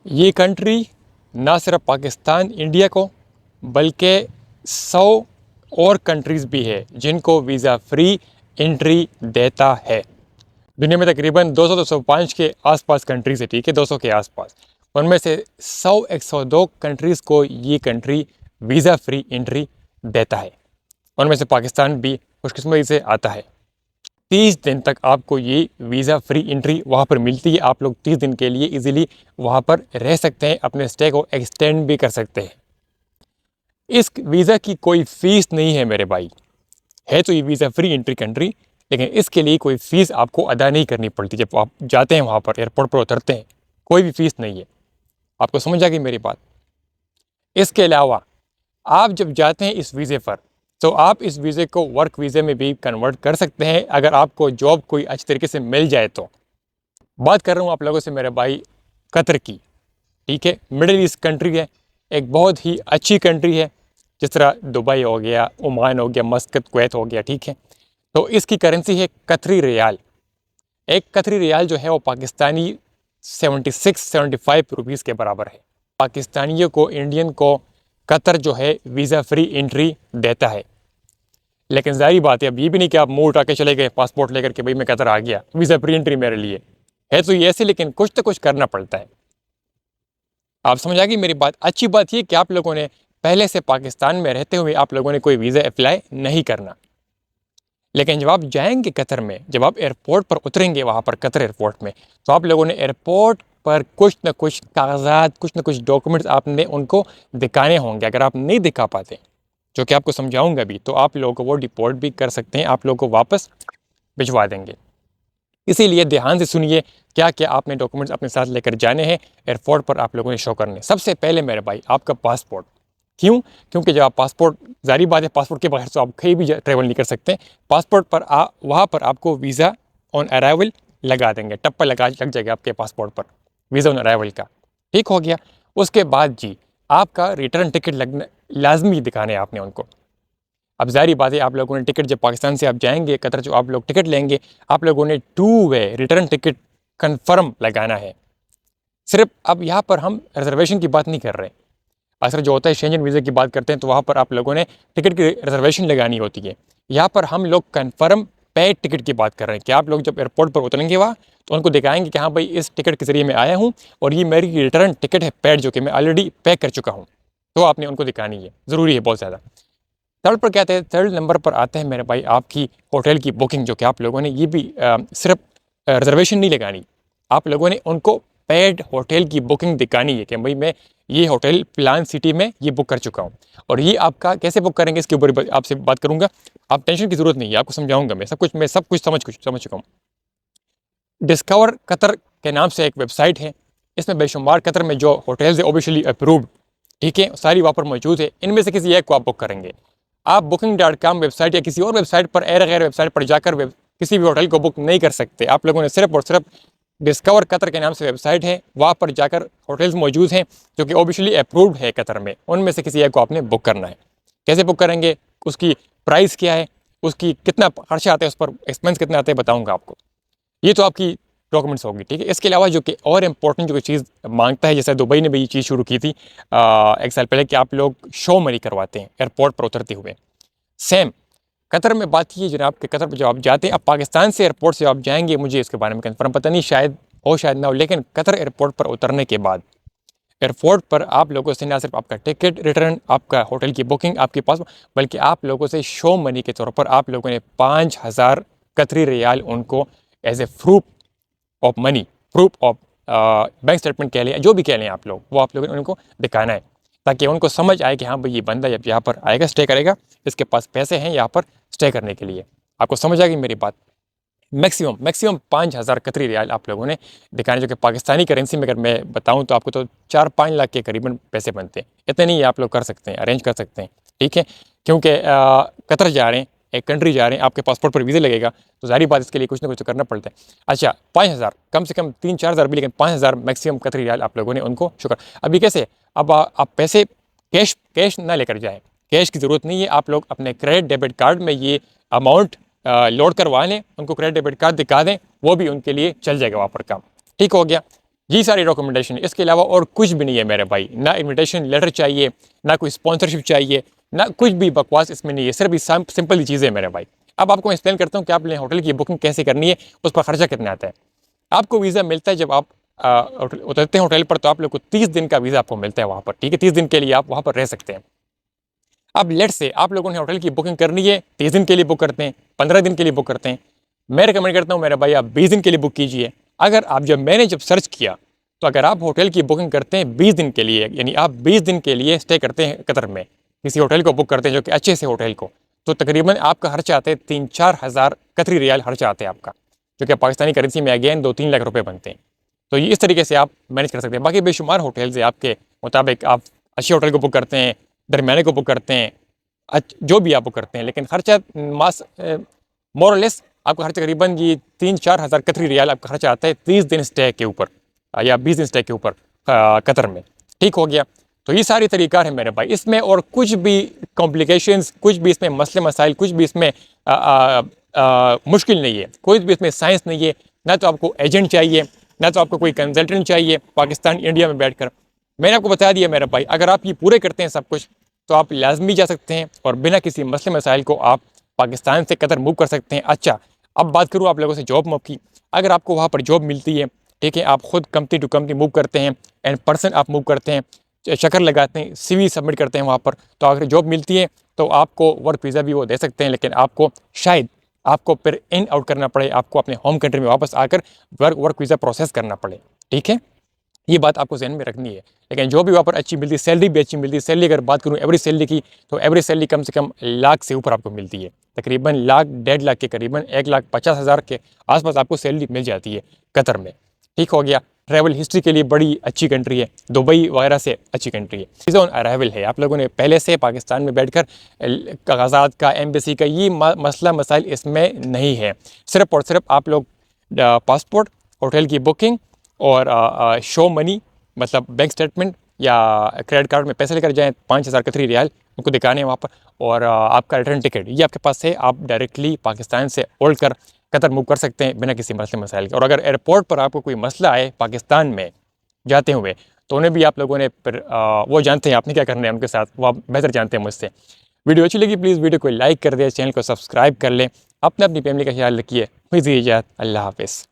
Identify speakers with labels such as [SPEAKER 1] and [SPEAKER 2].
[SPEAKER 1] ये कंट्री ना सिर्फ पाकिस्तान इंडिया को बल्कि 100 और कंट्रीज़ भी है जिनको वीज़ा फ्री एंट्री देता है। दुनिया में तकरीबन 200-205 के आसपास कंट्रीज़ है, ठीक है, 200 के आसपास। उनमें से 100-102 कंट्रीज़ को ये कंट्री वीज़ा फ्री एंट्री देता है। उनमें से पाकिस्तान भी खुशकिस्मती से आता है। 30 दिन तक आपको ये वीज़ा फ्री एंट्री वहाँ पर मिलती है। आप लोग 30 दिन के लिए इजीली वहाँ पर रह सकते हैं, अपने स्टे को एक्सटेंड भी कर सकते हैं। इस वीज़ा की कोई फ़ीस नहीं है मेरे भाई। है तो ये वीज़ा फ्री एंट्री कंट्री, लेकिन इसके लिए कोई फ़ीस आपको अदा नहीं करनी पड़ती। जब आप जाते हैं वहाँ पर एयरपोर्ट पर उतरते हैं, कोई भी फ़ीस नहीं है। आपको समझ आ गई मेरी बात। इसके अलावा आप जब जाते हैं इस वीज़े पर, तो आप इस वीज़े को वर्क वीज़े में भी कन्वर्ट कर सकते हैं अगर आपको जॉब कोई अच्छी तरीके से मिल जाए तो। बात कर रहा हूँ आप लोगों से मेरे भाई कतर की, ठीक है। मिडिल ईस्ट कंट्री है, एक बहुत ही अच्छी कंट्री है, जिस तरह दुबई हो गया, ओमान हो गया, मस्कत, कुवैत हो गया, ठीक है। तो इसकी करेंसी है कतरी रियाल। एक कतरी रियाल जो है वो पाकिस्तानी 76-75 रुपीज़ के बराबर है। पाकिस्तानियों को, इंडियन को कतर जो है वीज़ा फ्री एंट्री देता है। लेकिन ज़ाहिर बात है, अब ये भी नहीं कि आप मुँह उठा के चले गए पासपोर्ट लेकर के भाई मैं कतर आ गया, वीज़ा फ्री एंट्री मेरे लिए है। तो ये ऐसे, लेकिन कुछ तो कुछ करना पड़ता है। आप समझ आ गई मेरी बात। अच्छी बात ये कि आप लोगों ने पहले से पाकिस्तान में रहते हुए आप लोगों ने कोई वीज़ा अप्लाई नहीं करना। लेकिन जब आप जाएंगे कतर में, जब आप एयरपोर्ट पर उतरेंगे वहाँ पर कतर एयरपोर्ट में, तो आप लोगों ने एयरपोर्ट पर कुछ न कुछ कागजात, कुछ न कुछ डॉक्यूमेंट्स आपने उनको दिखाने होंगे। अगर आप नहीं दिखा पाते, जो कि आपको समझाऊंगा भी, तो आप लोगों को वो डिपोर्ट भी कर सकते हैं, आप लोगों को वापस भिजवा देंगे। इसीलिए ध्यान से सुनिए क्या क्या आपने डॉक्यूमेंट्स अपने साथ लेकर जाने हैं एयरपोर्ट पर आप लोगों ने शो करने। सबसे पहले मेरे भाई आपका पासपोर्ट। क्यों? क्योंकि जब आप पासपोर्ट, जारी बात है पासपोर्ट के बगैर तो आप कहीं भी ट्रैवल नहीं कर सकते। पासपोर्ट पर वहाँ पर आपको वीज़ा ऑन अराइवल लगा देंगे, टप्पा लग जाएगा आपके पासपोर्ट पर वीज़ा ऑन अराइवल का। ठीक हो गया। उसके बाद जी आपका रिटर्न टिकट लगना लाजमी दिखाने आपने उनको। अब जारी बात है, आप लोगों ने टिकट जब पाकिस्तान से आप जाएंगे कतर, जो आप लोग टिकट लेंगे, आप लोगों ने 2 वे रिटर्न टिकट कन्फर्म लगाना है। सिर्फ अब यहाँ पर हम रिजर्वेशन की बात नहीं कर रहे। अक्सर जो होता है शेंजन वीज़ा की बात करते हैं, तो वहाँ पर आप लोगों ने टिकट की रिजर्वेशन लगानी होती है। यहाँ पर हम लोग कन्फर्म पेड टिकट की बात कर रहे हैं कि आप लोग जब एयरपोर्ट पर उतरेंगे वहाँ, तो उनको दिखाएंगे कि हाँ भाई इस टिकट के ज़रिए मैं आया हूँ और ये मेरी रिटर्न टिकट है पेड, जो कि मैं ऑलरेडी पे कर चुका हूँ। तो आपने उनको दिखानी है, ज़रूरी है बहुत ज़्यादा। थर्ड पर क्या आते हैं, थर्ड नंबर पर आते हैं मेरे भाई आपकी होटल की बुकिंग, जो कि आप लोगों ने ये भी सिर्फ रिजर्वेशन नहीं लगानी, आप लोगों ने उनको पेड होटल की बुकिंग दिखानी है कि भाई मैं ये होटल प्लान सिटी में ये बुक कर चुका हूँ। और ये आपका कैसे बुक करेंगे इसके ऊपर आपसे बात करूँगा। आप टेंशन की ज़रूरत नहीं है, आपको समझाऊंगा मैं सब कुछ समझ चुका हूँ। डिस्कवर कतर के नाम से एक वेबसाइट है, इसमें बेशुमार कतर में जो होटल्स है ऑफिशियली अप्रूव्ड, ठीक है, सारी वहाँ पर मौजूद है। इनमें से किसी एक को आप बुक करेंगे। आप booking.com वेबसाइट या किसी और वेबसाइट पर, गैर वेबसाइट पर जाकर किसी भी होटल को बुक नहीं कर सकते। आप लोगों ने सिर्फ और सिर्फ डिस्कवर कतर के नाम से वेबसाइट है, वहाँ पर जाकर होटल्स मौजूद हैं जो कि ऑफिशियली अप्रूव्ड है कतर में, उनमें से किसी एक को आपने बुक करना है। कैसे बुक करेंगे, उसकी प्राइस क्या है, उसकी कितना खर्चा आता है, उस पर एक्सपेंस कितना आता है, बताऊँगा आपको। ये तो आपकी डॉक्यूमेंट्स होगी, ठीक है। इसके अलावा जो कि और इम्पोर्टेंट जो चीज़ मांगता है, जैसे दुबई ने भी ये चीज़ शुरू की थी 1 साल पहले, कि आप लोग शो मनी करवाते हैं एयरपोर्ट पर उतरते हुए। सेम कतर में बात ये जनाब कि कतर पर जब आप जाते हैं, अब पाकिस्तान से एयरपोर्ट से आप जाएंगे, मुझे इसके बारे में कंफर्म पता नहीं, शायद हो शायद ना हो, लेकिन कतर एयरपोर्ट पर उतरने के बाद एयरपोर्ट पर आप लोगों से ना सिर्फ आपका टिकट रिटर्न, आपका होटल की बुकिंग, आपके पास, बल्कि आप लोगों से शो मनी के तौर पर आप लोगों ने 5,000 कतरी रियाल उनको as a proof of money, proof of bank statement कह लें, जो भी कह लें आप लोग, वो आप लोगों ने उनको दिखाना है, ताकि उनको समझ आए कि हाँ भाई ये बंदा जब यहाँ पर आएगा स्टे करेगा, इसके पास पैसे हैं यहाँ पर स्टे करने के लिए। आपको समझ आ गई मेरी बात। मैक्सिमम 5,000 कतरी रियाल आप लोगों ने दिखाने, जो कि पाकिस्तानी करेंसी में अगर मैं बताऊँ तो आपको तो 4-5 लाख के करीबन पैसे बनते हैं। इतने नहीं आप लोग कर सकते हैं, अरेंज कर सकते हैं, ठीक है। क्योंकि कतर जा रहे हैं, एक कंट्री जा रहे हैं, आपके पासपोर्ट पर वीज़ा लगेगा, तो जारी बात इसके लिए कुछ ना कुछ तो करना पड़ता है। अच्छा, 5,000 कम से कम 3-4 हज़ार भी, लेकिन 5,000 मैक्सिमम कतरी रियाल आप लोगों ने उनको शुक्र। अभी कैसे, अब आप पैसे कैश ना लेकर जाएँ, कैश की ज़रूरत नहीं है। आप लोग अपने क्रेडिट डेबिट कार्ड में ये अमाउंट लोड करवा लें, उनको क्रेडिट डेबिट कार्ड दिखा दें, वो भी उनके लिए चल जाएगा वहाँ पर काम। ठीक हो गया। ये सारी डॉक्यूमेंटेशन, इसके अलावा और कुछ भी नहीं है मेरे भाई। ना इन्विटेशन लेटर चाहिए, ना कोई स्पॉन्सरशिप चाहिए, ना कुछ भी बकवास इसमें नहीं है, सिर्फ सिंपल ही चीज़ें मेरे भाई। अब आपको एक्सप्लेन करता हूँ कि आपने होटल की बुकिंग कैसे करनी है, उस पर खर्चा कितना आता है। आपको वीज़ा मिलता है जब आप उतरते हैं होटल पर, तो आप लोग को 30 दिन का वीज़ा आपको मिलता है वहाँ पर, ठीक है। 30 दिन के लिए आप वहाँ पर रह सकते हैं। अब लेट से आप लोगों ने होटल की बुकिंग करनी है, 30 दिन के लिए बुक करते हैं, 15 दिन के लिए बुक करते हैं। मैं रिकमेंड करता हूँ मेरे भाई आप 20 दिन के लिए बुक कीजिए। अगर आप जब सर्च किया, तो अगर आप होटल की बुकिंग करते हैं 20 दिन के लिए, यानी आप 20 दिन के लिए स्टे करते हैं कतर में, किसी होटल को बुक करते हैं जो कि अच्छे से होटल को, तो तकरीबन आपका खर्चा आते हैं 3-4 हज़ार कतरी रियाल खर्चा आते हैं आपका, जो कि पाकिस्तानी करेंसी में अगेन 2-3 लाख रुपए बनते हैं। तो ये इस तरीके से आप मैनेज कर सकते हैं। बाकी बेशुमार होटल्स है आपके मुताबिक, आप अच्छे होटल को बुक करते हैं, दरमियाने को बुक करते हैं, जो भी आप बुक करते हैं, लेकिन खर्चा मास मोरलेस आपका खर्चा करीबन ये 3-4 हज़ार कतरी रियाल आपका खर्चा आता है 30 दिन स्टे के ऊपर या 20 दिन स्टे के ऊपर कतर में। ठीक हो गया। तो ये सारी तरीका है मेरे भाई, इसमें और कुछ भी कॉम्प्लिकेशंस, कुछ भी इसमें मसले मसाइल, कुछ भी इसमें मुश्किल नहीं है, कोई भी इसमें साइंस नहीं है। ना तो आपको एजेंट चाहिए, ना तो आपको कोई कंसल्टेंट चाहिए पाकिस्तान इंडिया में बैठकर। मैंने आपको बता दिया मेरा भाई, अगर आप ये पूरे करते हैं सब कुछ, तो आप लाजमी जा सकते हैं और बिना किसी मसले मसाइल को आप पाकिस्तान से कतर मूव कर सकते हैं। अच्छा, अब बात करूँ आप लोगों से जॉब मूव की। अगर आपको वहाँ पर जॉब मिलती है, ठीक है, आप खुद कंपनी टू कंपनी मूव करते हैं, एंड पर्सन आप मूव करते हैं, चक्कर लगाते हैं, CV सबमिट करते हैं वहाँ पर, तो अगर जॉब मिलती है तो आपको वर्क वीज़ा भी वो दे सकते हैं। लेकिन आपको शायद आपको फिर इन आउट करना पड़े, आपको अपने होम कंट्री में वापस आकर वर्क वीज़ा प्रोसेस करना पड़े, ठीक है। ये बात आपको ज़हन में रखनी है। लेकिन जो भी वहाँ पर अच्छी मिलती है, सैलरी भी अच्छी मिलती है। सैलरी अगर बात करूँ एवरेज सैलरी की, तो एवरेज सैलरी कम से कम लाख से ऊपर आपको मिलती है। तकरीबन लाख 1.5 लाख के करीबन 1,50,000 के आसपास आपको सैलरी मिल जाती है कतर में। ठीक हो गया। ट्रैवल हिस्ट्री के लिए बड़ी अच्छी कंट्री है, दुबई वगैरह से अच्छी कंट्री है। वीज़ा ऑन अराइवल है, आप लोगों ने पहले से पाकिस्तान में बैठकर कागजात का, एम्बेसी का ये मसला मसाइल इसमें नहीं है। सिर्फ और सिर्फ आप लोग पासपोर्ट, होटल की बुकिंग और शो मनी, मतलब बैंक स्टेटमेंट या क्रेडिट कार्ड में पैसे लेकर जाएं 5,000 कतरी रियाल, उनको दिखाने हैं वहाँ पर, और आपका रिटर्न टिकट ये आपके पास है। आप डायरेक्टली पाकिस्तान से उड़ कर कतर मूव कर सकते हैं बिना किसी मसले मसाइल के। और अगर एयरपोर्ट पर आपको कोई मसला आए पाकिस्तान में जाते हुए, तो उन्हें भी आप लोगों ने फिर वो जानते हैं आपने क्या करना है उनके साथ, वो आप बेहतर जानते हैं मुझसे। वीडियो अच्छी लगी प्लीज़ वीडियो को लाइक कर दें, चैनल को सब्सक्राइब कर लें। अपने अपनी फैमिली का ख्याल रखिए। हुई इजाज़त, अल्लाह हाफ़िज़।